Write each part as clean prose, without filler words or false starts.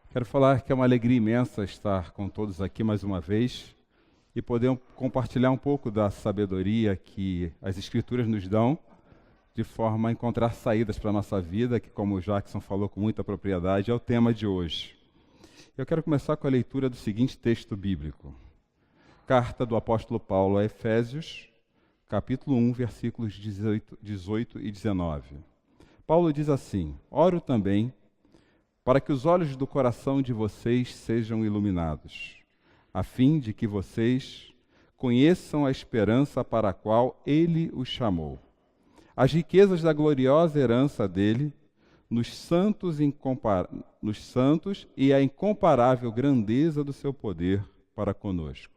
Quero falar que é uma alegria imensa estar com todos aqui mais uma vez e poder compartilhar um pouco da sabedoria que as Escrituras nos dão, de forma a encontrar saídas para a nossa vida, que, como o Jackson falou com muita propriedade, é o tema de hoje. Eu quero começar com a leitura do seguinte texto bíblico. Carta do apóstolo Paulo a Efésios, capítulo 1, versículos 18 e 19. Paulo diz assim: Oro também para que os olhos do coração de vocês sejam iluminados, a fim de que vocês conheçam a esperança para a qual ele os chamou, as riquezas da gloriosa herança dele nos santos e a incomparável grandeza do seu poder para conosco,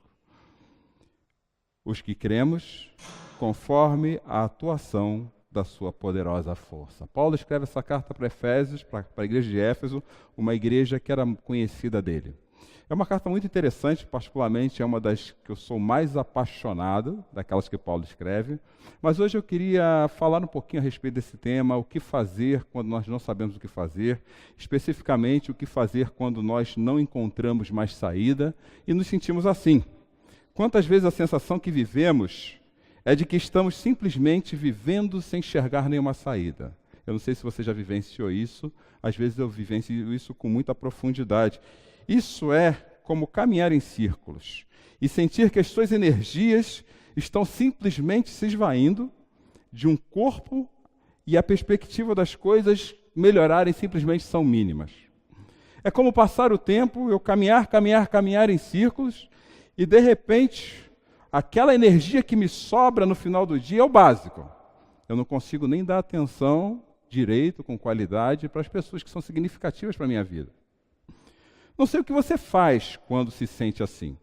os que cremos conforme a atuação da sua poderosa força. Paulo escreve essa carta para Efésios, para a igreja de Éfeso, uma igreja que era conhecida dele. É uma carta muito interessante, particularmente é uma das que eu sou mais apaixonado, daquelas que Paulo escreve. Mas hoje eu queria falar um pouquinho a respeito desse tema, o que fazer quando nós não sabemos o que fazer, especificamente o que fazer quando nós não encontramos mais saída e nos sentimos assim. Quantas vezes a sensação que vivemos é de que estamos simplesmente vivendo sem enxergar nenhuma saída. Eu não sei se você já vivenciou isso, às vezes eu vivencio isso com muita profundidade. Isso é como caminhar em círculos e sentir que as suas energias estão simplesmente se esvaindo de um corpo e a perspectiva das coisas melhorarem simplesmente são mínimas. É como passar o tempo, eu caminhar em círculos e de repente aquela energia que me sobra no final do dia é o básico. Eu não consigo nem dar atenção direito, com qualidade, para as pessoas que são significativas para a minha vida. Não sei o que você faz quando se sente assim.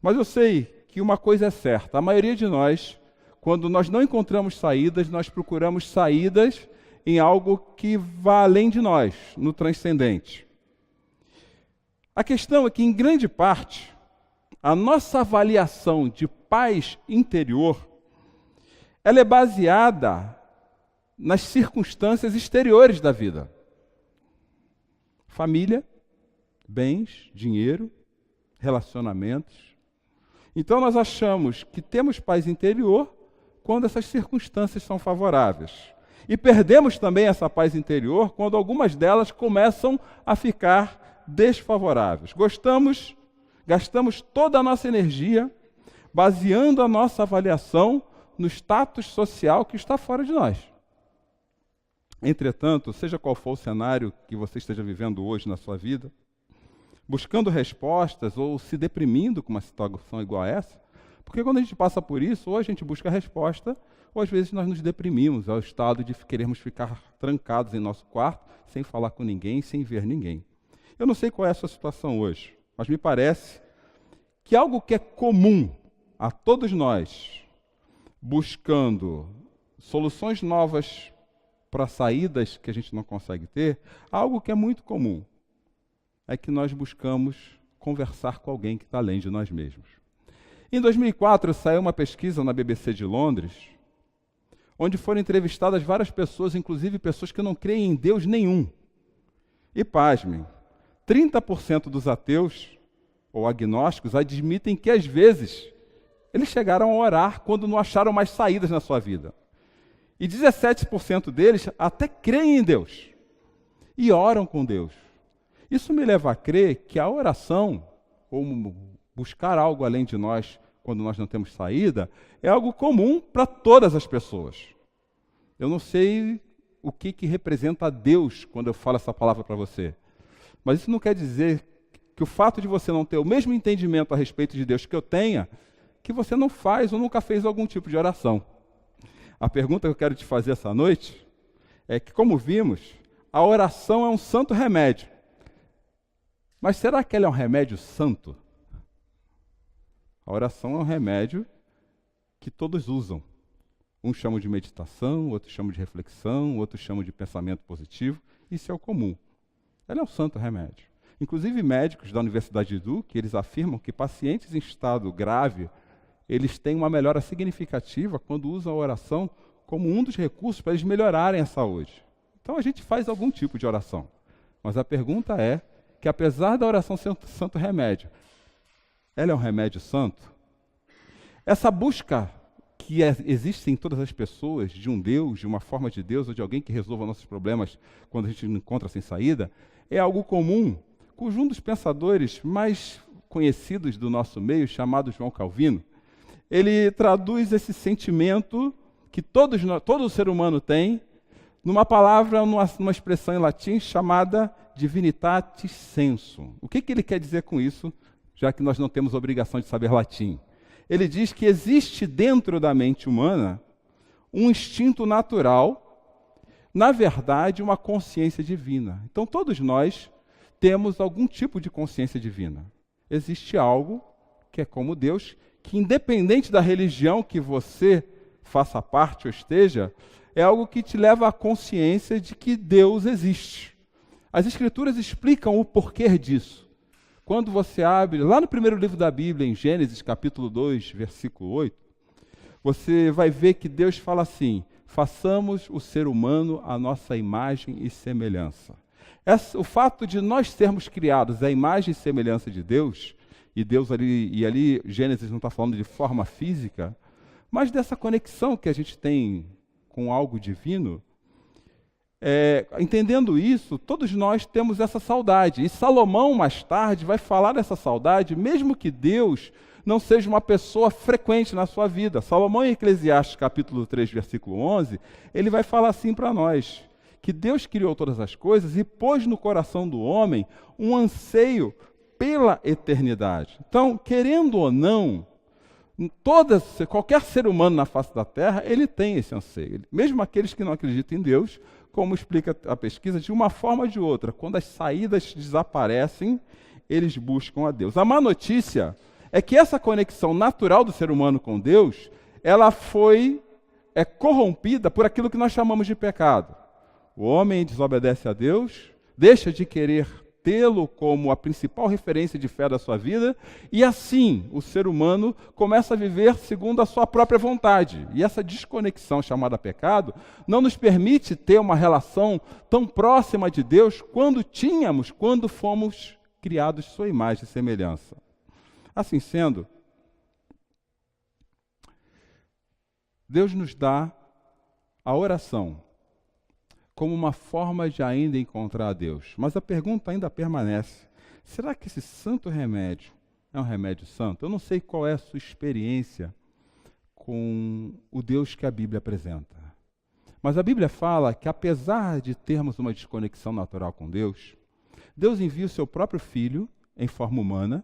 Mas eu sei que uma coisa é certa. A maioria de nós, quando nós não encontramos saídas, nós procuramos saídas em algo que vá além de nós, no transcendente. A questão é que, em grande parte, a nossa avaliação de paz interior, ela é baseada nas circunstâncias exteriores da vida. Família, bens, dinheiro, relacionamentos. Então nós achamos que temos paz interior quando essas circunstâncias são favoráveis. E perdemos também essa paz interior quando algumas delas começam a ficar desfavoráveis. Gastamos toda a nossa energia baseando a nossa avaliação no status social que está fora de nós. Entretanto, seja qual for o cenário que você esteja vivendo hoje na sua vida, buscando respostas ou se deprimindo com uma situação igual a essa, porque quando a gente passa por isso, ou a gente busca a resposta, ou às vezes nós nos deprimimos ao estado de querermos ficar trancados em nosso quarto, sem falar com ninguém, sem ver ninguém. Eu não sei qual é a sua situação hoje, mas me parece que algo que é comum a todos nós, buscando soluções novas para saídas que a gente não consegue ter, algo que é muito comum, é que nós buscamos conversar com alguém que está além de nós mesmos. Em 2004, saiu uma pesquisa na BBC de Londres, onde foram entrevistadas várias pessoas, inclusive pessoas que não creem em Deus nenhum. E pasmem, 30% dos ateus ou agnósticos admitem que, às vezes, eles chegaram a orar quando não acharam mais saídas na sua vida. E 17% deles até creem em Deus e oram com Deus. Isso me leva a crer que a oração, ou buscar algo além de nós quando nós não temos saída, é algo comum para todas as pessoas. Eu não sei o que representa a Deus quando eu falo essa palavra para você. Mas isso não quer dizer que o fato de você não ter o mesmo entendimento a respeito de Deus que eu tenha, que você não faz ou nunca fez algum tipo de oração. A pergunta que eu quero te fazer essa noite é que, como vimos, a oração é um santo remédio. Mas será que ela é um remédio santo? A oração é um remédio que todos usam. Uns chamam de meditação, outros chamam de reflexão, outros chamam de pensamento positivo. Isso é o comum. Ela é um santo remédio. Inclusive médicos da Universidade de Duke, eles afirmam que pacientes em estado grave, eles têm uma melhora significativa quando usam a oração como um dos recursos para eles melhorarem a saúde. Então a gente faz algum tipo de oração. Mas a pergunta é, que apesar da oração ser um santo remédio, ela é um remédio santo? Essa busca que existe em todas as pessoas de um Deus, de uma forma de Deus, ou de alguém que resolva nossos problemas quando a gente não encontra sem saída, é algo comum, cujo um dos pensadores mais conhecidos do nosso meio, chamado João Calvino, ele traduz esse sentimento que todo ser humano tem numa palavra, numa expressão em latim chamada divinitatis sensu. O que ele quer dizer com isso, já que nós não temos obrigação de saber latim? Ele diz que existe dentro da mente humana um instinto natural, na verdade, uma consciência divina. Então, todos nós temos algum tipo de consciência divina. Existe algo que é como Deus, que independente da religião que você faça parte ou esteja, é algo que te leva à consciência de que Deus existe. As Escrituras explicam o porquê disso. Quando você abre, lá no primeiro livro da Bíblia, em Gênesis, capítulo 2, versículo 8, você vai ver que Deus fala assim: façamos o ser humano à nossa imagem e semelhança. O fato de nós sermos criados à imagem e semelhança de Deus, e ali Gênesis não está falando de forma física, mas dessa conexão que a gente tem com algo divino, entendendo isso, todos nós temos essa saudade. E Salomão, mais tarde, vai falar dessa saudade, mesmo que Deus não seja uma pessoa frequente na sua vida. Salomão, em Eclesiastes, capítulo 3, versículo 11, ele vai falar assim para nós, que Deus criou todas as coisas e pôs no coração do homem um anseio pela eternidade. Então, querendo ou não, qualquer ser humano na face da Terra, ele tem esse anseio. Mesmo aqueles que não acreditam em Deus, como explica a pesquisa, de uma forma ou de outra, quando as saídas desaparecem, eles buscam a Deus. A má notícia é que essa conexão natural do ser humano com Deus, ela é corrompida por aquilo que nós chamamos de pecado. O homem desobedece a Deus, deixa de querer tê-lo como a principal referência de fé da sua vida, e assim o ser humano começa a viver segundo a sua própria vontade. E essa desconexão chamada pecado não nos permite ter uma relação tão próxima de Deus quando fomos criados sua imagem e semelhança. Assim sendo, Deus nos dá a oração como uma forma de ainda encontrar a Deus. Mas a pergunta ainda permanece: será que esse santo remédio é um remédio santo? Eu não sei qual é a sua experiência com o Deus que a Bíblia apresenta. Mas a Bíblia fala que, apesar de termos uma desconexão natural com Deus, Deus envia o seu próprio Filho, em forma humana,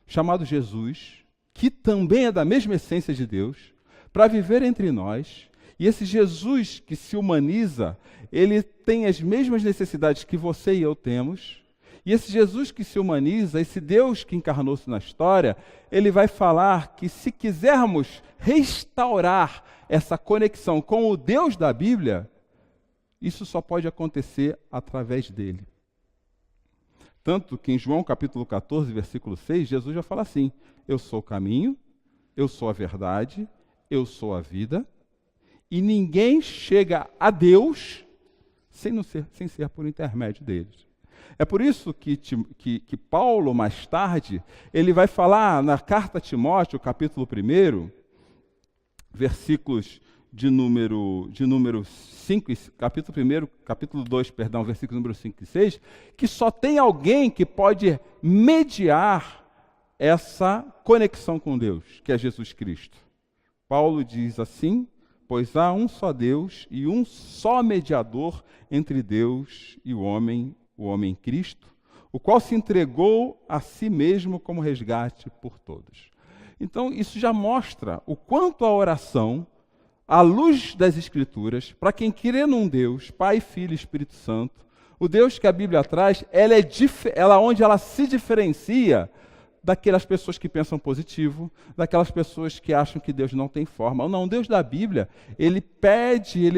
chamado Jesus, que também é da mesma essência de Deus, para viver entre nós. E esse Jesus que se humaniza, ele tem as mesmas necessidades que você e eu temos. E esse Jesus que se humaniza, esse Deus que encarnou-se na história, ele vai falar que se quisermos restaurar essa conexão com o Deus da Bíblia, isso só pode acontecer através dele. Tanto que em João capítulo 14, versículo 6, Jesus já fala assim: eu sou o caminho, eu sou a verdade, eu sou a vida, e ninguém chega a Deus sem ser por intermédio deles. É por isso que Paulo, mais tarde, ele vai falar na carta a Timóteo, capítulo 1, versículos de número 5, capítulo 2, versículos número 5 e 6, que só tem alguém que pode mediar essa conexão com Deus, que é Jesus Cristo. Paulo diz assim: pois há um só Deus e um só mediador entre Deus e o homem Cristo, o qual se entregou a si mesmo como resgate por todos. Então, isso já mostra o quanto a oração, à luz das Escrituras, para quem crê num Deus, Pai, Filho e Espírito Santo, o Deus que a Bíblia traz, onde ela se diferencia daquelas pessoas que pensam positivo, daquelas pessoas que acham que Deus não tem forma. Não, o Deus da Bíblia, ele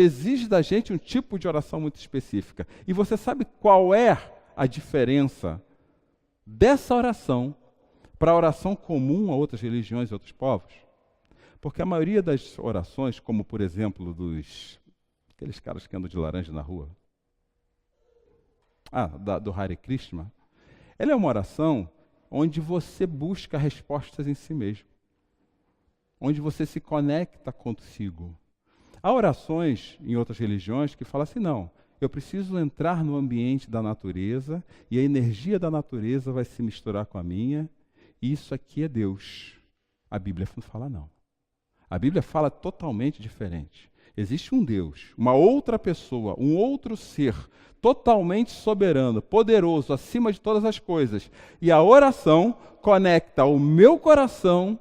exige da gente um tipo de oração muito específica. E você sabe qual é a diferença dessa oração para a oração comum a outras religiões e outros povos? Porque a maioria das orações, como por exemplo aqueles caras que andam de laranja na rua, do Hare Krishna, Ela é uma oração onde você busca respostas em si mesmo, onde você se conecta consigo. Há orações em outras religiões que falam assim, não, eu preciso entrar no ambiente da natureza e a energia da natureza vai se misturar com a minha, e isso aqui é Deus. A Bíblia não fala não. A Bíblia fala totalmente diferente. Existe um Deus, uma outra pessoa, um outro ser, totalmente soberano, poderoso, acima de todas as coisas. E a oração conecta o meu coração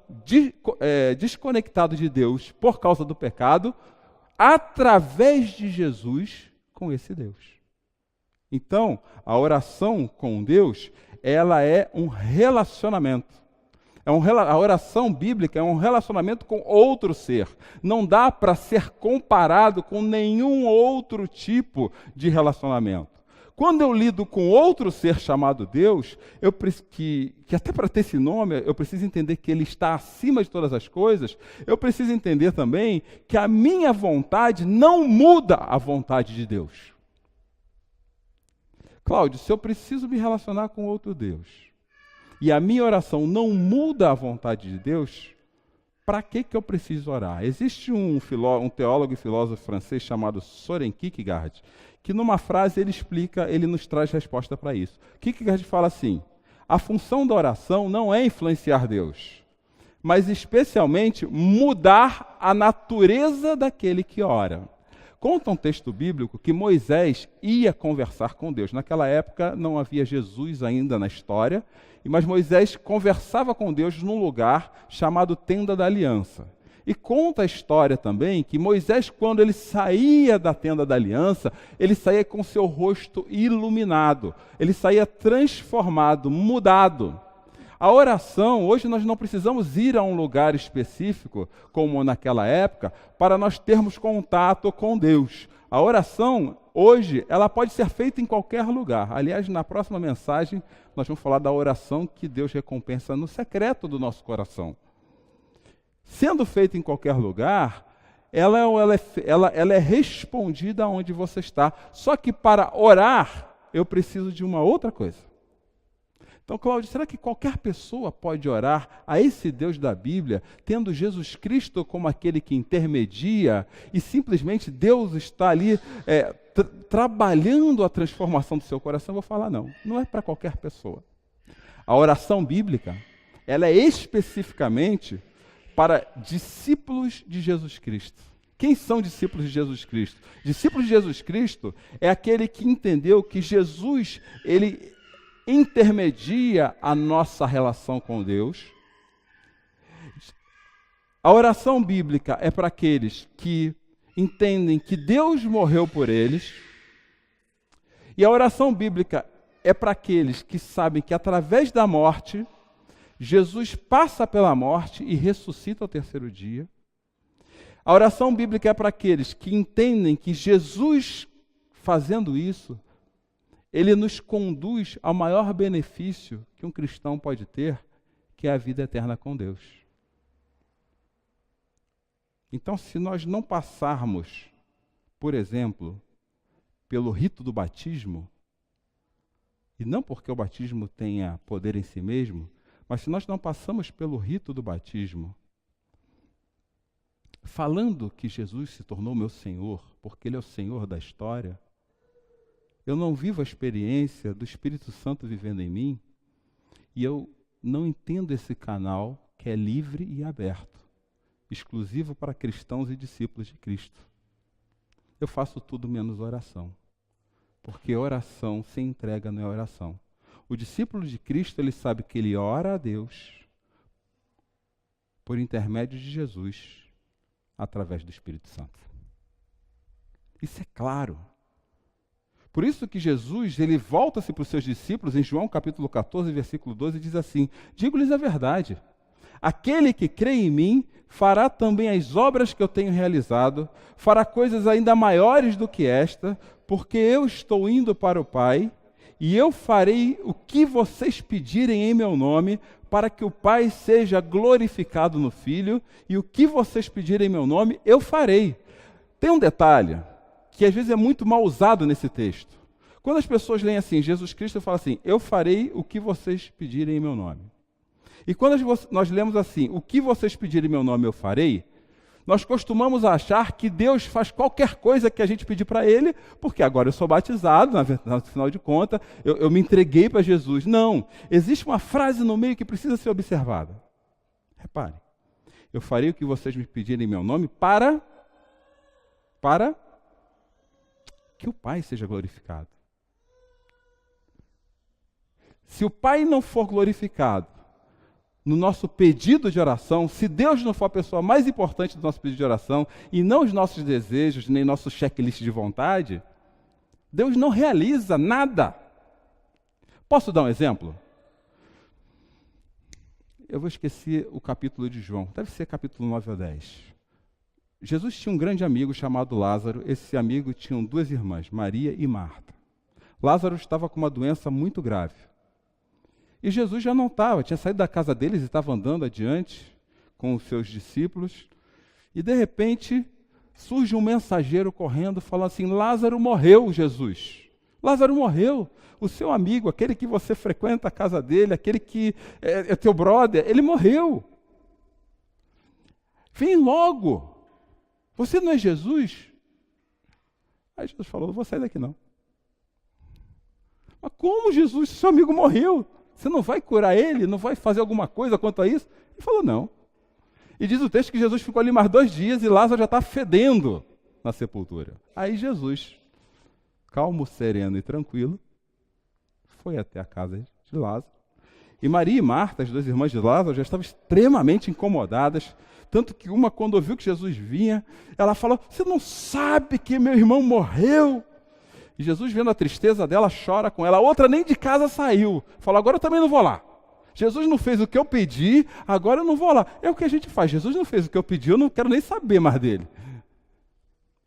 desconectado de Deus por causa do pecado, através de Jesus, com esse Deus. Então, a oração com Deus, ela é um relacionamento. A oração bíblica é um relacionamento com outro ser. Não dá para ser comparado com nenhum outro tipo de relacionamento. Quando eu lido com outro ser chamado Deus, que até para ter esse nome, eu preciso entender que ele está acima de todas as coisas, eu preciso entender também que a minha vontade não muda a vontade de Deus. Cláudio, se eu preciso me relacionar com outro Deus, e a minha oração não muda a vontade de Deus, para que eu preciso orar? Existe um teólogo e filósofo francês chamado Søren Kierkegaard, que numa frase ele nos traz resposta para isso. Kierkegaard fala assim, a função da oração não é influenciar Deus, mas especialmente mudar a natureza daquele que ora. Conta um texto bíblico que Moisés ia conversar com Deus. Naquela época não havia Jesus ainda na história, mas Moisés conversava com Deus num lugar chamado Tenda da Aliança. E conta a história também que Moisés, quando ele saía da Tenda da Aliança, ele saía com seu rosto iluminado, ele saía transformado, mudado. A oração, hoje nós não precisamos ir a um lugar específico, como naquela época, para nós termos contato com Deus. A oração, hoje, ela pode ser feita em qualquer lugar. Aliás, na próxima mensagem, nós vamos falar da oração que Deus recompensa no secreto do nosso coração. Sendo feita em qualquer lugar, ela é respondida onde você está. Só que para orar, eu preciso de uma outra coisa. Então, Cláudio, será que qualquer pessoa pode orar a esse Deus da Bíblia, tendo Jesus Cristo como aquele que intermedia, e simplesmente Deus está ali trabalhando a transformação do seu coração? Eu vou falar, não é para qualquer pessoa. A oração bíblica, ela é especificamente para discípulos de Jesus Cristo. Quem são discípulos de Jesus Cristo? Discípulos de Jesus Cristo é aquele que entendeu que Jesus, ele intermedia a nossa relação com Deus. A oração bíblica é para aqueles que entendem que Deus morreu por eles. E a oração bíblica é para aqueles que sabem que através da morte, Jesus passa pela morte e ressuscita ao terceiro dia. A oração bíblica é para aqueles que entendem que Jesus, fazendo isso, ele nos conduz ao maior benefício que um cristão pode ter, que é a vida eterna com Deus. Então, se nós não passarmos, por exemplo, pelo rito do batismo, e não porque o batismo tenha poder em si mesmo, mas se nós não passamos pelo rito do batismo, falando que Jesus se tornou meu Senhor, porque Ele é o Senhor da história, eu não vivo a experiência do Espírito Santo vivendo em mim, e eu não entendo esse canal que é livre e aberto, exclusivo para cristãos e discípulos de Cristo. Eu faço tudo menos oração, porque oração sem entrega não é oração. O discípulo de Cristo, ele sabe que ele ora a Deus por intermédio de Jesus, através do Espírito Santo. Isso é claro. Por isso que Jesus, ele volta-se para os seus discípulos, em João capítulo 14, versículo 12, e diz assim, digo-lhes a verdade, aquele que crê em mim, fará também as obras que eu tenho realizado, fará coisas ainda maiores do que esta, porque eu estou indo para o Pai, e eu farei o que vocês pedirem em meu nome, para que o Pai seja glorificado no Filho, e o que vocês pedirem em meu nome, eu farei. Tem um detalhe, que às vezes é muito mal usado nesse texto. Quando as pessoas leem assim, Jesus Cristo fala assim, eu farei o que vocês pedirem em meu nome. E quando nós lemos assim, o que vocês pedirem em meu nome eu farei, nós costumamos achar que Deus faz qualquer coisa que a gente pedir para Ele, porque agora eu sou batizado, no final de contas, eu me entreguei para Jesus. Não, existe uma frase no meio que precisa ser observada. Repare, eu farei o que vocês me pedirem em meu nome para que o Pai seja glorificado. Se o Pai não for glorificado no nosso pedido de oração, se Deus não for a pessoa mais importante do nosso pedido de oração, e não os nossos desejos, nem nosso checklist de vontade, Deus não realiza nada. Posso dar um exemplo? Eu vou esquecer o capítulo de João, deve ser capítulo 9 ou 10. Jesus tinha um grande amigo chamado Lázaro, esse amigo tinha duas irmãs, Maria e Marta. Lázaro estava com uma doença muito grave. E Jesus já não estava, tinha saído da casa deles e estava andando adiante com os seus discípulos. E de repente surge um mensageiro correndo, falando assim, Lázaro morreu, Jesus. Lázaro morreu. O seu amigo, aquele que você frequenta a casa dele, aquele que é teu brother, ele morreu. Vem logo. Você não é Jesus? Aí Jesus falou, não vou sair daqui não. Mas como, Jesus? Seu amigo morreu. Você não vai curar ele? Não vai fazer alguma coisa quanto a isso? Ele falou, não. E diz o texto que Jesus ficou ali mais 2 dias e Lázaro já está fedendo na sepultura. Aí Jesus, calmo, sereno e tranquilo, foi até a casa de Lázaro. E Maria e Marta, as 2 irmãs de Lázaro, já estavam extremamente incomodadas, tanto que uma, quando ouviu que Jesus vinha, ela falou, você não sabe que meu irmão morreu? E Jesus, vendo a tristeza dela, chora com ela. A outra nem de casa saiu. Falou, agora eu também não vou lá. Jesus não fez o que eu pedi, agora eu não vou lá. É o que a gente faz. Jesus não fez o que eu pedi, eu não quero nem saber mais dele.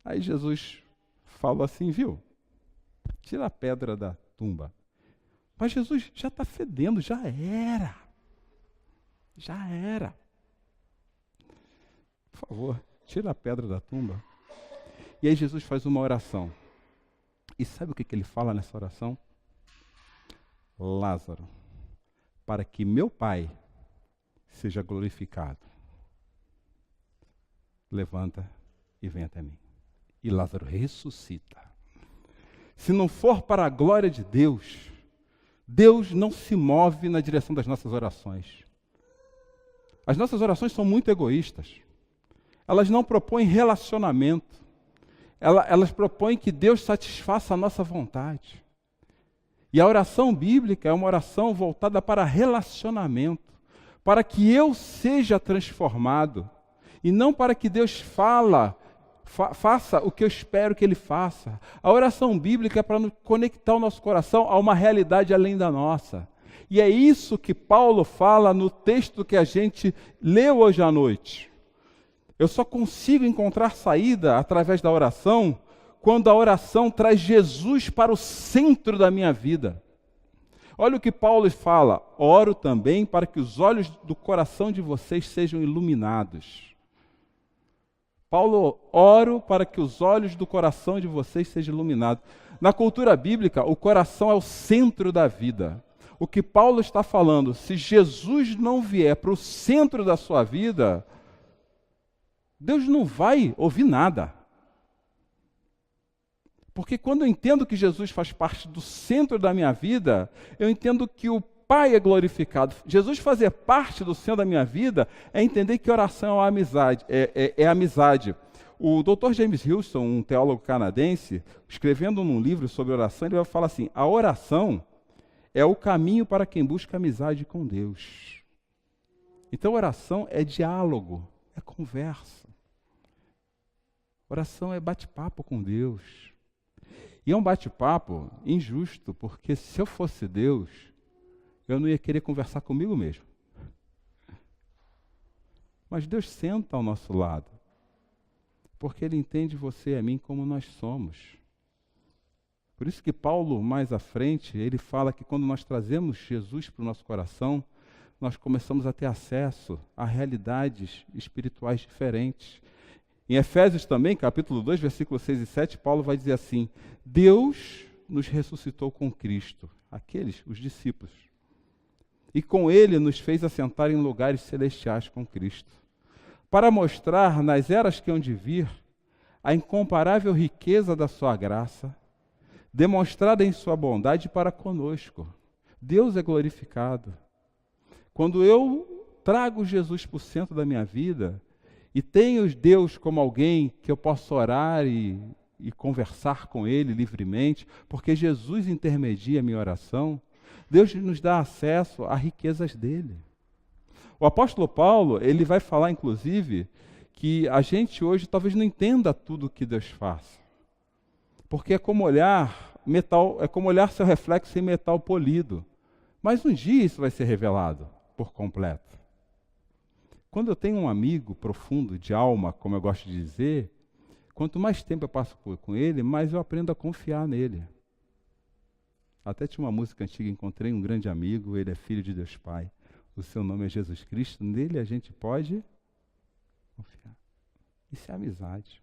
Aí Jesus falou assim, viu? Tira a pedra da tumba. Mas Jesus já está fedendo, já era. Já era. Por favor, tira a pedra da tumba. E aí Jesus faz uma oração. E sabe o que ele fala nessa oração? Lázaro, para que meu Pai seja glorificado, levanta e vem até mim. E Lázaro ressuscita. Se não for para a glória de Deus, Deus não se move na direção das nossas orações. As nossas orações são muito egoístas. Elas não propõem relacionamento. Elas propõem que Deus satisfaça a nossa vontade. E a oração bíblica é uma oração voltada para relacionamento, para que eu seja transformado, e não para que Deus faça o que eu espero que Ele faça. A oração bíblica é para conectar o nosso coração a uma realidade além da nossa. E é isso que Paulo fala no texto que a gente leu hoje à noite. Eu só consigo encontrar saída através da oração quando a oração traz Jesus para o centro da minha vida. Olha o que Paulo fala, oro também para que os olhos do coração de vocês sejam iluminados. Paulo, oro para que os olhos do coração de vocês sejam iluminados. Na cultura bíblica, o coração é o centro da vida. O que Paulo está falando, se Jesus não vier para o centro da sua vida, Deus não vai ouvir nada. Porque quando eu entendo que Jesus faz parte do centro da minha vida, eu entendo que o Pai é glorificado. Jesus fazer parte do centro da minha vida é entender que oração é amizade. É amizade. O Dr. James Houston, um teólogo canadense, escrevendo num livro sobre oração, ele vai falar assim, a oração é o caminho para quem busca amizade com Deus. Então oração é diálogo, é conversa. Oração é bate-papo com Deus. E é um bate-papo injusto, porque se eu fosse Deus, eu não ia querer conversar comigo mesmo. Mas Deus senta ao nosso lado, porque Ele entende você e a mim como nós somos. Por isso que Paulo, mais à frente, ele fala que quando nós trazemos Jesus para o nosso coração, nós começamos a ter acesso a realidades espirituais diferentes. Em Efésios também, capítulo 2, versículos 6 e 7, Paulo vai dizer assim, Deus nos ressuscitou com Cristo, aqueles, os discípulos. E com ele nos fez assentar em lugares celestiais com Cristo, para mostrar nas eras que hão de vir a incomparável riqueza da sua graça, demonstrada em sua bondade para conosco. Deus é glorificado. Quando eu trago Jesus para o centro da minha vida e tenho Deus como alguém que eu posso orar e conversar com Ele livremente, porque Jesus intermedia a minha oração, Deus nos dá acesso a riquezas dele. O apóstolo Paulo, ele vai falar, inclusive, que a gente hoje talvez não entenda tudo o que Deus faz. Porque é como olhar seu reflexo em metal polido. Mas um dia isso vai ser revelado por completo. Quando eu tenho um amigo profundo, de alma, como eu gosto de dizer, quanto mais tempo eu passo com ele, mais eu aprendo a confiar nele. Até tinha uma música antiga, encontrei um grande amigo, ele é filho de Deus Pai. O seu nome é Jesus Cristo, nele a gente pode confiar. Isso é amizade.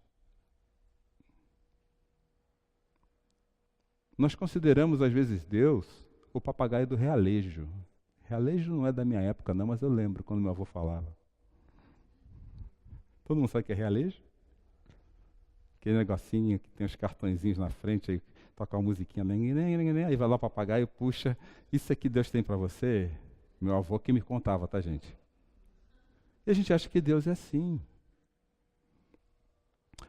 Nós consideramos, às vezes, Deus o papagaio do realejo. Realejo não é da minha época, não, mas eu lembro quando meu avô falava. Todo mundo sabe o que é realejo? Aquele negocinho que tem os cartõezinhos na frente, aí toca uma musiquinha, aí vai lá o papagaio, puxa, isso aqui Deus tem para você? Meu avô que me contava, tá, gente? E a gente acha que Deus é assim.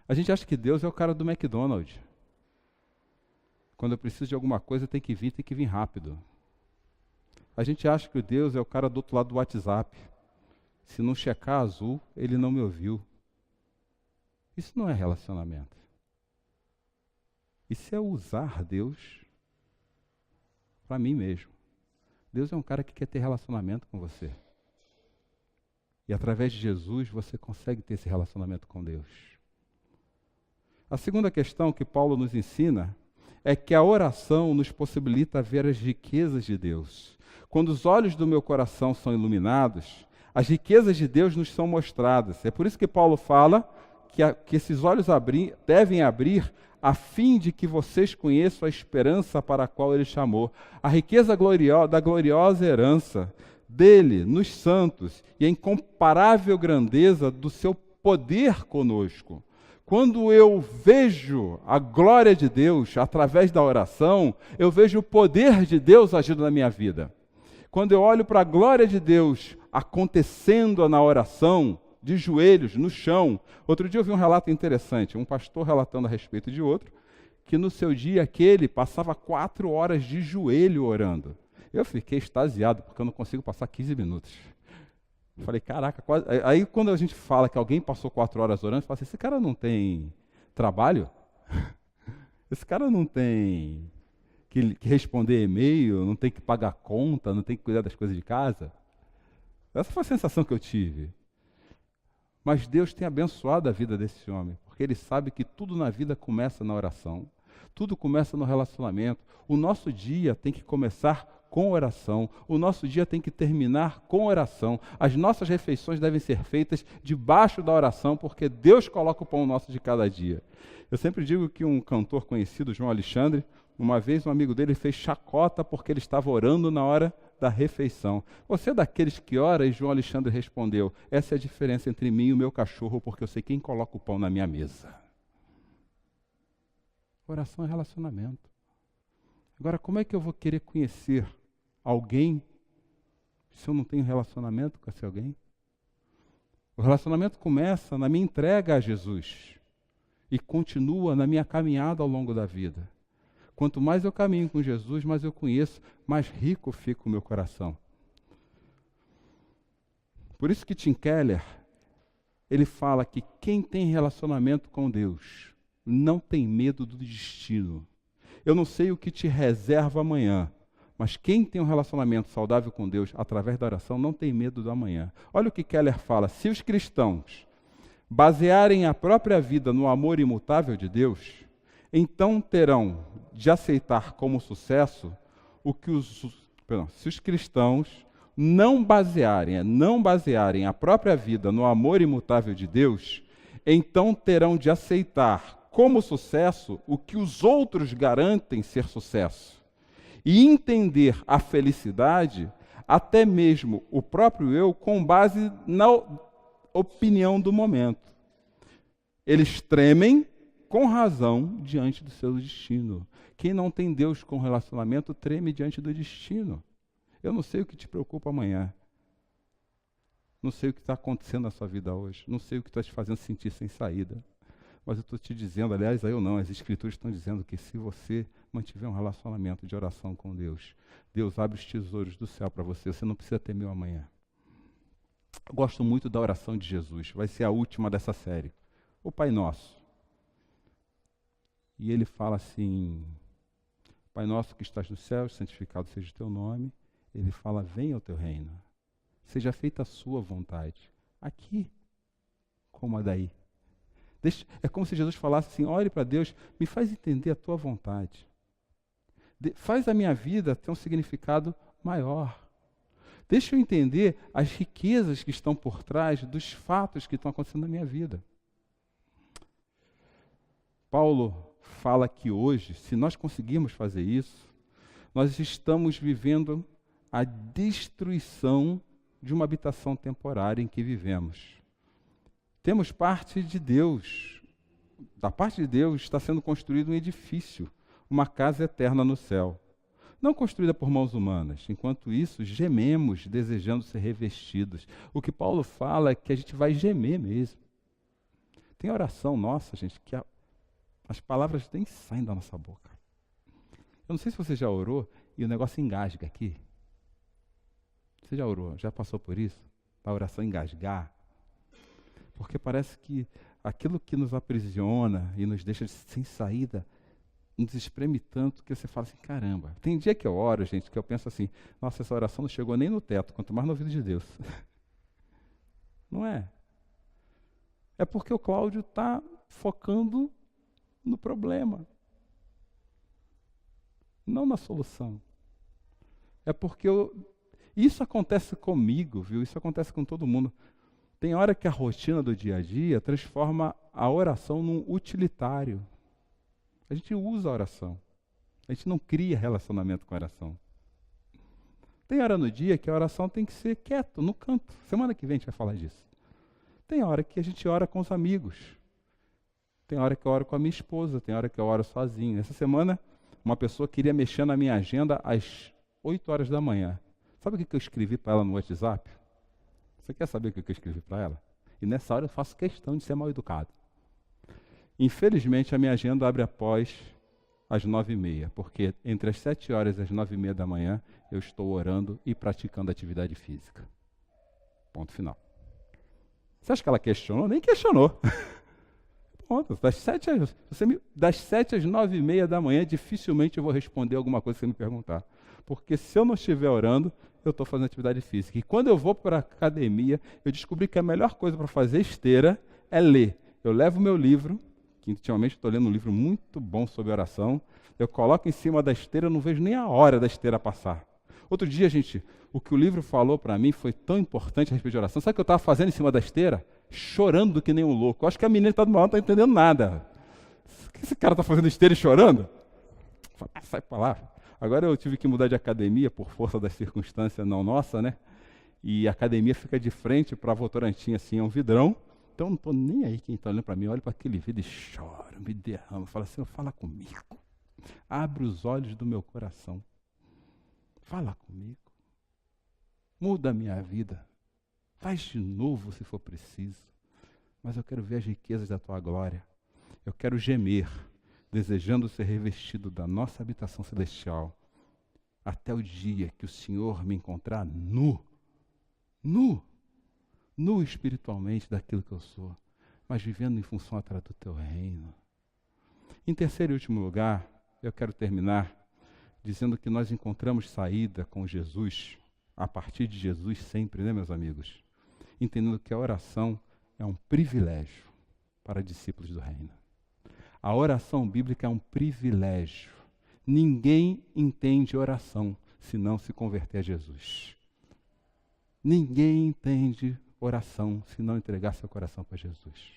A gente acha que Deus é o cara do McDonald's. Quando eu preciso de alguma coisa, tem que vir rápido. A gente acha que Deus é o cara do outro lado do WhatsApp. Se não checar azul, ele não me ouviu. Isso não é relacionamento. Isso é usar Deus para mim mesmo. Deus é um cara que quer ter relacionamento com você. E através de Jesus você consegue ter esse relacionamento com Deus. A segunda questão que Paulo nos ensina é que a oração nos possibilita ver as riquezas de Deus. Quando os olhos do meu coração são iluminados, as riquezas de Deus nos são mostradas. É por isso que Paulo fala que esses olhos devem abrir a fim de que vocês conheçam a esperança para a qual ele chamou, a riqueza da gloriosa herança dele nos santos e a incomparável grandeza do seu poder conosco. Quando eu vejo a glória de Deus através da oração, eu vejo o poder de Deus agindo na minha vida. Quando eu olho para a glória de Deus acontecendo na oração, de joelhos, no chão. Outro dia eu vi um relato interessante, um pastor relatando a respeito de outro, que no seu dia aquele passava 4 horas de joelho orando. Eu fiquei extasiado, porque eu não consigo passar 15 minutos. Falei, caraca, quase... Aí quando a gente fala que alguém passou 4 horas orando, eu falo assim, esse cara não tem trabalho? Esse cara não tem que responder e-mail, não tem que pagar conta, não tem que cuidar das coisas de casa? Essa foi a sensação que eu tive. Mas Deus tem abençoado a vida desse homem, porque Ele sabe que tudo na vida começa na oração, tudo começa no relacionamento. O nosso dia tem que começar com oração, o nosso dia tem que terminar com oração. As nossas refeições devem ser feitas debaixo da oração, porque Deus coloca o pão nosso de cada dia. Eu sempre digo que um cantor conhecido, João Alexandre, uma vez um amigo dele fez chacota porque ele estava orando na hora da refeição. Você é daqueles que ora? E João Alexandre respondeu, essa é a diferença entre mim e o meu cachorro, porque eu sei quem coloca o pão na minha mesa. Oração é relacionamento. Agora, como é que eu vou querer conhecer alguém se eu não tenho relacionamento com esse alguém? O relacionamento começa na minha entrega a Jesus e continua na minha caminhada ao longo da vida. Quanto mais eu caminho com Jesus, mais eu conheço, mais rico fica o meu coração. Por isso que Tim Keller, ele fala que quem tem relacionamento com Deus não tem medo do destino. Eu não sei o que te reserva amanhã, mas quem tem um relacionamento saudável com Deus através da oração não tem medo do amanhã. Olha o que Keller fala, se os cristãos basearem a própria vida no amor imutável de Deus, então terão de aceitar como sucesso o que se os cristãos não basearem a própria vida no amor imutável de Deus, então terão de aceitar como sucesso o que os outros garantem ser sucesso e entender a felicidade, até mesmo o próprio eu, com base na opinião do momento. Eles tremem com razão diante do seu destino. Quem não tem Deus com relacionamento treme diante do destino. Eu não sei o que te preocupa amanhã. Não sei o que está acontecendo na sua vida hoje. Não sei o que está te fazendo sentir sem saída. Mas eu estou te dizendo, aliás, eu não, as Escrituras estão dizendo que se você mantiver um relacionamento de oração com Deus, Deus abre os tesouros do céu para você. Você não precisa temer o amanhã. Eu gosto muito da oração de Jesus. Vai ser a última dessa série. O Pai Nosso. E ele fala assim, Pai Nosso que estás nos céus, santificado seja o teu nome. Ele fala, venha o teu reino. Seja feita a sua vontade, aqui como a daí. É como se Jesus falasse assim, olhe para Deus, me faz entender a tua vontade. Faz a minha vida ter um significado maior. Deixa eu entender as riquezas que estão por trás dos fatos que estão acontecendo na minha vida. Paulo fala que hoje, se nós conseguirmos fazer isso, nós estamos vivendo a destruição de uma habitação temporária em que vivemos. Temos parte de Deus. Da parte de Deus está sendo construído um edifício, uma casa eterna no céu. Não construída por mãos humanas. Enquanto isso, gememos, desejando ser revestidos. O que Paulo fala é que a gente vai gemer mesmo. Tem oração nossa, gente, que as palavras nem saem da nossa boca. Eu não sei se você já orou e o negócio engasga aqui. Você já orou? Já passou por isso? A oração engasgar? Porque parece que aquilo que nos aprisiona e nos deixa sem saída nos espreme tanto que você fala assim, caramba. Tem dia que eu oro, gente, que eu penso assim, nossa, essa oração não chegou nem no teto, quanto mais no ouvido de Deus. Não é? É porque o Cláudio está focando no problema, não na solução. É porque isso acontece comigo, viu? Isso acontece com todo mundo. Tem hora que a rotina do dia a dia transforma a oração num utilitário. A gente usa a oração. A gente não cria relacionamento com a oração. Tem hora no dia que a oração tem que ser quieto, no canto. Semana que vem a gente vai falar disso. Tem hora que a gente ora com os amigos. Tem hora que eu oro com a minha esposa. Tem hora que eu oro sozinho. Essa semana, uma pessoa queria mexer na minha agenda às 8 horas da manhã. Sabe o que eu escrevi para ela no WhatsApp? Você quer saber o que eu escrevi para ela? E nessa hora eu faço questão de ser mal educado. Infelizmente, a minha agenda abre após as 9h30, porque entre as 7 horas e as 9h30 da manhã, eu estou orando e praticando atividade física. Ponto final. Você acha que ela questionou? Nem questionou. Ponto. Das 7 às 9h30 da manhã, dificilmente eu vou responder alguma coisa que você me perguntar. Porque se eu não estiver orando, eu estou fazendo atividade física. E quando eu vou para a academia, eu descobri que a melhor coisa para fazer esteira é ler. Eu levo o meu livro, que ultimamente estou lendo um livro muito bom sobre oração, eu coloco em cima da esteira, eu não vejo nem a hora da esteira passar. Outro dia, gente, o que o livro falou para mim foi tão importante a respeito de oração. Sabe o que eu estava fazendo em cima da esteira? Chorando que nem um louco. Eu acho que a menina que está do meu lado não está entendendo nada. O que esse cara está fazendo esteira e chorando? Sai para lá. Agora eu tive que mudar de academia por força das circunstâncias não nossa, né? E a academia fica de frente para a Votorantim, assim, é um vidrão. Então não estou nem aí quem está olhando para mim, olha para aquele vidro e chora, me derrama. Fala assim, fala comigo. Abre os olhos do meu coração. Fala comigo. Muda a minha vida. Faz de novo se for preciso. Mas eu quero ver as riquezas da tua glória. Eu quero gemer, desejando ser revestido da nossa habitação celestial, até o dia que o Senhor me encontrar nu espiritualmente daquilo que eu sou, mas vivendo em função atrás do teu reino. Em terceiro e último lugar, eu quero terminar dizendo que nós encontramos saída com Jesus, a partir de Jesus sempre, né, meus amigos? Entendendo que a oração é um privilégio para discípulos do reino. A oração bíblica é um privilégio. Ninguém entende oração se não se converter a Jesus. Ninguém entende oração se não entregar seu coração para Jesus.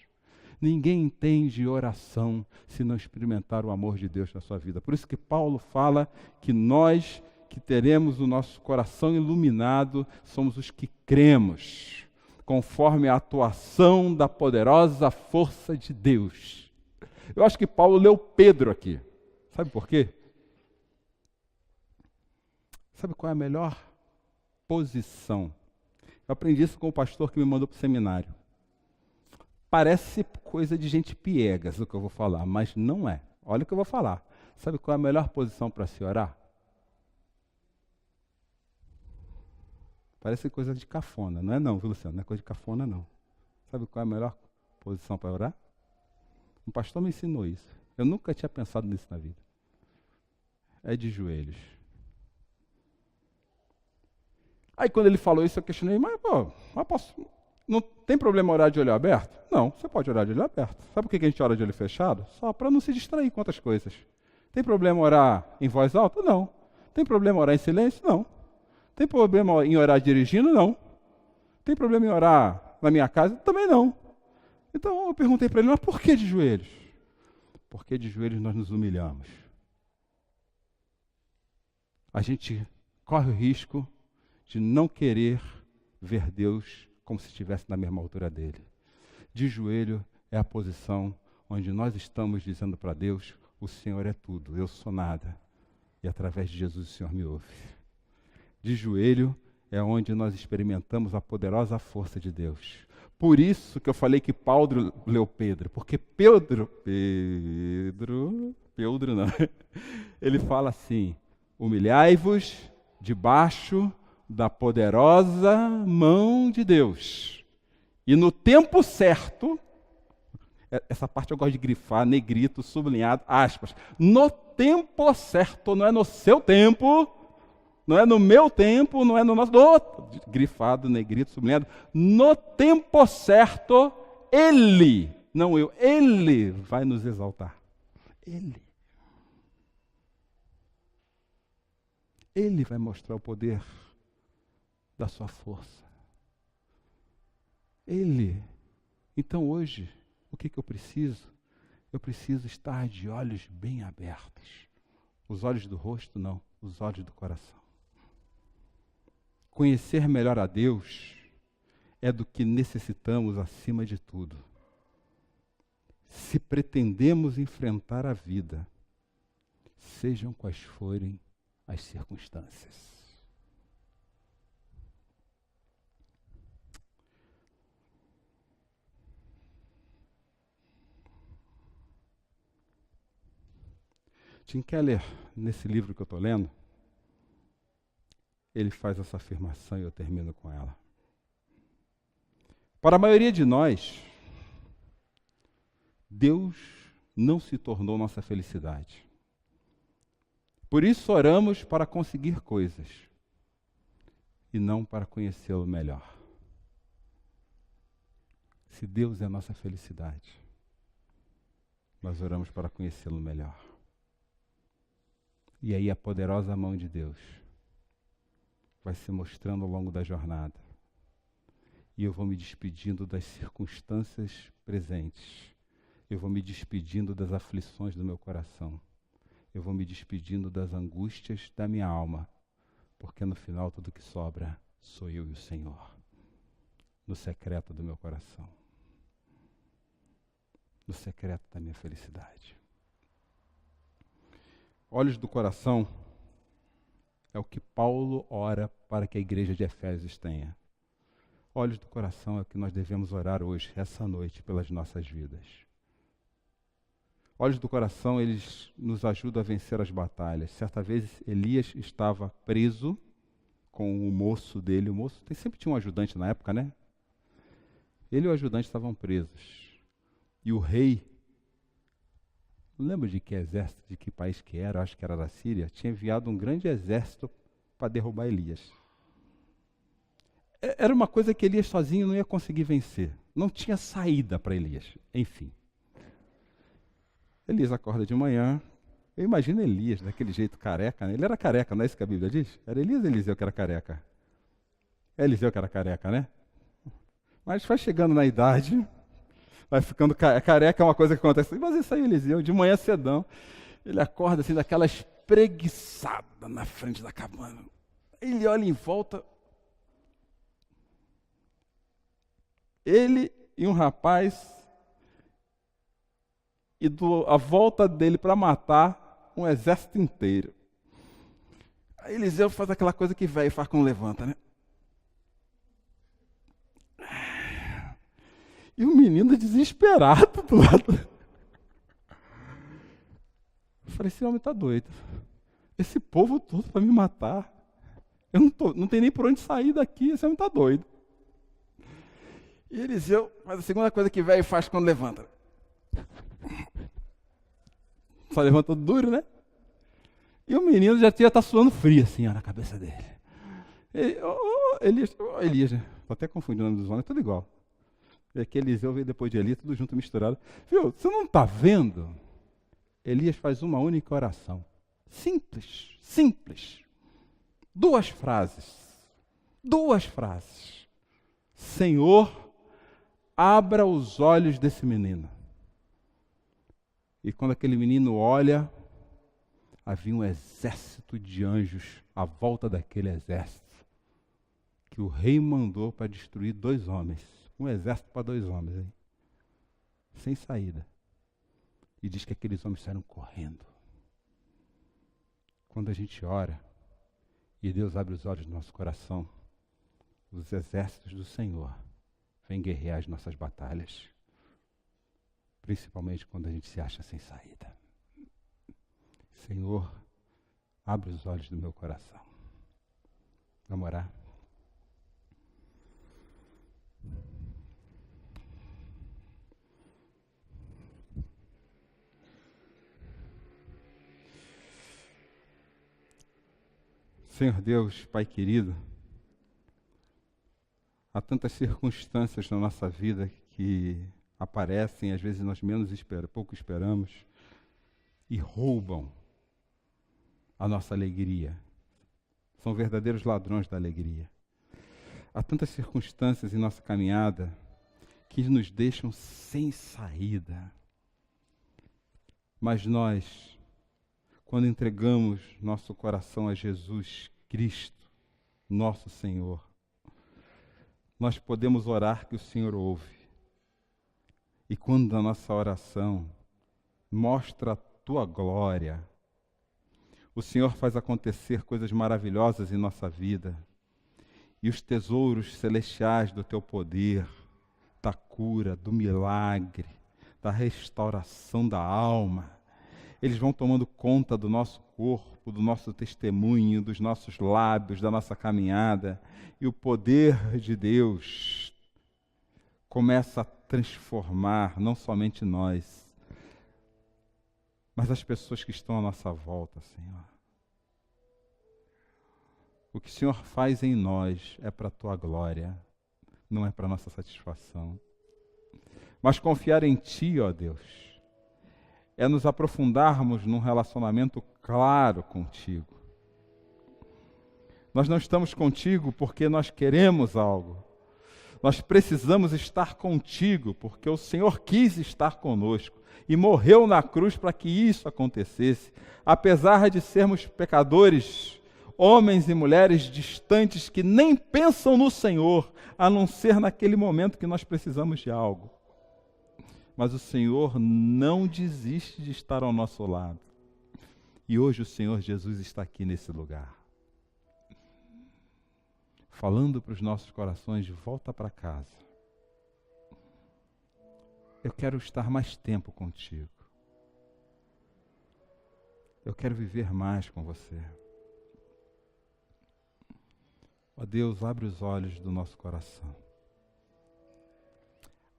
Ninguém entende oração se não experimentar o amor de Deus na sua vida. Por isso que Paulo fala que nós que teremos o nosso coração iluminado somos os que cremos, conforme a atuação da poderosa força de Deus. Eu acho que Paulo leu Pedro aqui. Sabe por quê? Sabe qual é a melhor posição? Eu aprendi isso com o pastor que me mandou para o seminário. Parece coisa de gente piegas o que eu vou falar, mas não é. Olha o que eu vou falar. Sabe qual é a melhor posição para se orar? Parece coisa de cafona, não é não, viu, Luciano? Não é coisa de cafona, não. Sabe qual é a melhor posição para orar? Um pastor me ensinou isso. Eu nunca tinha pensado nisso na vida. É de joelhos. Aí quando ele falou isso, eu questionei, mas não tem problema orar de olho aberto? Não, você pode orar de olho aberto. Sabe por que a gente ora de olho fechado? Só para não se distrair com outras coisas. Tem problema orar em voz alta? Não. Tem problema orar em silêncio? Não. Tem problema em orar dirigindo? Não. Tem problema em orar na minha casa? Também não. Então eu perguntei para ele, mas por que de joelhos? Porque de joelhos nós nos humilhamos. A gente corre o risco de não querer ver Deus como se estivesse na mesma altura dele. De joelho é a posição onde nós estamos dizendo para Deus, o Senhor é tudo, eu sou nada. E através de Jesus o Senhor me ouve. De joelho é onde nós experimentamos a poderosa força de Deus. Por isso que eu falei que Paulo leu Pedro, porque Pedro não, ele fala assim, humilhai-vos debaixo da poderosa mão de Deus. E no tempo certo, essa parte eu gosto de grifar, negrito, sublinhado, aspas. No tempo certo, não é no seu tempo, não é no meu tempo, não é no nosso... grifado, negrito, sublinhado. No tempo certo, Ele, não eu, Ele vai nos exaltar. Ele vai mostrar o poder da sua força. Ele. Então hoje, o que eu preciso? Eu preciso estar de olhos bem abertos. Os olhos do rosto não, os olhos do coração. Conhecer melhor a Deus é do que necessitamos acima de tudo. Se pretendemos enfrentar a vida, sejam quais forem as circunstâncias. Tim Keller, nesse livro que eu estou lendo, ele faz essa afirmação e eu termino com ela. Para a maioria de nós, Deus não se tornou nossa felicidade. Por isso oramos para conseguir coisas e não para conhecê-lo melhor. Se Deus é a nossa felicidade, nós oramos para conhecê-lo melhor. E aí a poderosa mão de Deus vai se mostrando ao longo da jornada. E eu vou me despedindo das circunstâncias presentes. Eu vou me despedindo das aflições do meu coração. Eu vou me despedindo das angústias da minha alma. Porque no final tudo que sobra sou eu e o Senhor. No secreto do meu coração. No secreto da minha felicidade. Olhos do coração é o que Paulo ora para que a igreja de Efésios tenha. Olhos do coração é o que nós devemos orar hoje, essa noite, pelas nossas vidas. Olhos do coração, eles nos ajudam a vencer as batalhas. Certa vez, Elias estava preso com o moço dele. O moço sempre tinha um ajudante na época, né? Ele e o ajudante estavam presos. E o rei, não lembro de que exército, de que país que era, acho que era da Síria, tinha enviado um grande exército para derrubar Elias. Era uma coisa que Elias sozinho não ia conseguir vencer. Não tinha saída para Elias. Enfim. Elias acorda de manhã. Eu imagino Elias daquele jeito careca. Né? Ele era careca, não é isso que a Bíblia diz? Era Elias ou Eliseu que era careca? É Eliseu que era careca, né? Mas vai chegando na idade, Vai ficando careca, é uma coisa que acontece. Mas isso aí, Eliseu, de manhã cedão, ele acorda assim, daquela espreguiçada na frente da cabana. Ele olha em volta. Ele e um rapaz, e a volta dele para matar um exército inteiro. Aí Eliseu faz aquela coisa que velho faz quando levanta, né? E o menino desesperado do lado. Eu falei, esse homem está doido. Esse povo todo para me matar. Eu não tenho nem por onde sair daqui, esse homem está doido. E Eliseu faz a segunda coisa que velho faz quando levanta. Só levanta duro, né? E o menino já tinha suando frio assim, ó, na cabeça dele. Elias, né? Estou até confundindo o nome dos homens, tudo igual. É que Eliseu veio depois de Elias, tudo junto, misturado. Viu? Você não está vendo? Elias faz uma única oração. Simples, simples. Duas frases. Senhor, abra os olhos desse menino. E quando aquele menino olha, havia um exército de anjos à volta daquele exército, que o rei mandou para destruir 2 homens. Um exército para 2 homens, hein? Sem saída. E diz que aqueles homens saíram correndo. Quando a gente ora, e Deus abre os olhos do nosso coração, os exércitos do Senhor vêm guerrear as nossas batalhas. Principalmente quando a gente se acha sem saída. Senhor, abre os olhos do meu coração. Vamos orar? Senhor Deus, Pai querido, há tantas circunstâncias na nossa vida que aparecem, às vezes nós pouco esperamos, e roubam a nossa alegria. São verdadeiros ladrões da alegria. Há tantas circunstâncias em nossa caminhada que nos deixam sem saída. Mas nós, quando entregamos nosso coração a Jesus Cristo, nosso Senhor, nós podemos orar que o Senhor ouve. E quando a nossa oração mostra a tua glória, o Senhor faz acontecer coisas maravilhosas em nossa vida. E os tesouros celestiais do teu poder, da cura, do milagre, da restauração da alma, eles vão tomando conta do nosso corpo, do nosso testemunho, dos nossos lábios, da nossa caminhada. E o poder de Deus começa a transformar não somente nós, mas as pessoas que estão à nossa volta, Senhor. O que o Senhor faz em nós é para a tua glória, não é para a nossa satisfação. Mas confiar em Ti, ó Deus, é nos aprofundarmos num relacionamento claro contigo. Nós não estamos contigo porque nós queremos algo. Nós precisamos estar contigo porque o Senhor quis estar conosco e morreu na cruz para que isso acontecesse. Apesar de sermos pecadores, homens e mulheres distantes que nem pensam no Senhor, a não ser naquele momento que nós precisamos de algo. Mas o Senhor não desiste de estar ao nosso lado. E hoje o Senhor Jesus está aqui nesse lugar, falando para os nossos corações de volta para casa. Eu quero estar mais tempo contigo. Eu quero viver mais com você. Ó Deus, abre os olhos do nosso coração.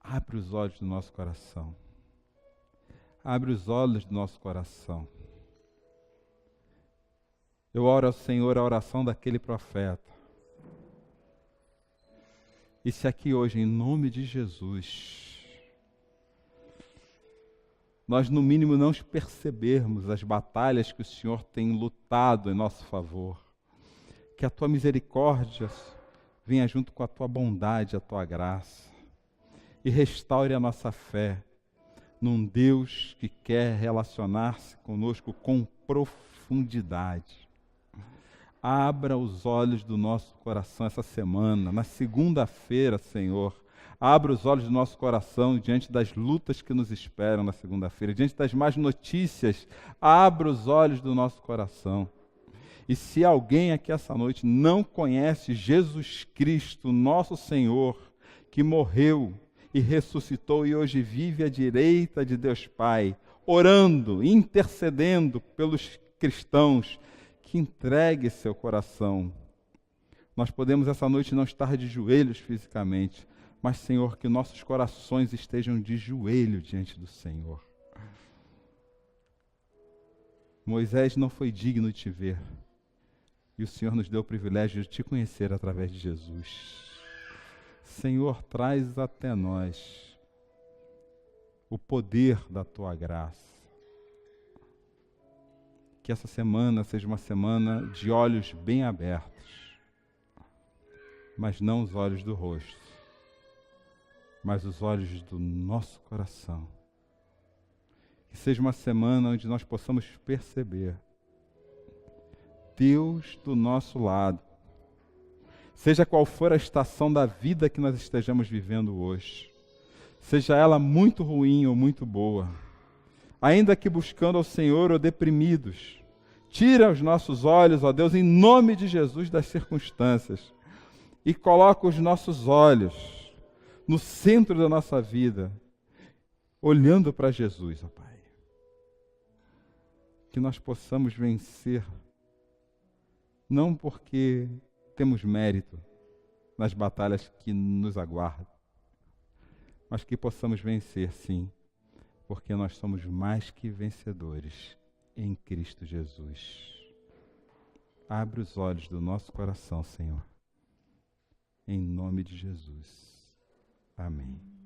Abre os olhos do nosso coração. Abre os olhos do nosso coração. Eu oro ao Senhor a oração daquele profeta. E se aqui hoje, em nome de Jesus, nós no mínimo não percebermos as batalhas que o Senhor tem lutado em nosso favor, que a tua misericórdia venha junto com a tua bondade, a tua graça, e restaure a nossa fé num Deus que quer relacionar-se conosco com profundidade. Abra os olhos do nosso coração essa semana, na segunda-feira, Senhor. Abra os olhos do nosso coração diante das lutas que nos esperam na segunda-feira, diante das más notícias. Abra os olhos do nosso coração. E se alguém aqui essa noite não conhece Jesus Cristo, nosso Senhor, que morreu e ressuscitou e hoje vive à direita de Deus Pai, orando, intercedendo pelos cristãos, que entregue seu coração. Nós podemos essa noite não estar de joelhos fisicamente, mas, Senhor, que nossos corações estejam de joelho diante do Senhor. Moisés não foi digno de te ver, e o Senhor nos deu o privilégio de te conhecer através de Jesus. Senhor, traz até nós o poder da tua graça. Que essa semana seja uma semana de olhos bem abertos, mas não os olhos do rosto, mas os olhos do nosso coração. Que seja uma semana onde nós possamos perceber Deus do nosso lado, seja qual for a estação da vida que nós estejamos vivendo hoje, seja ela muito ruim ou muito boa, ainda que buscando ao Senhor ou deprimidos, tira os nossos olhos, ó Deus, em nome de Jesus, das circunstâncias, e coloca os nossos olhos no centro da nossa vida, olhando para Jesus, ó Pai. Que nós possamos vencer, não porque temos mérito nas batalhas que nos aguardam, mas que possamos vencer, sim, porque nós somos mais que vencedores em Cristo Jesus. Abre os olhos do nosso coração, Senhor, em nome de Jesus. Amém.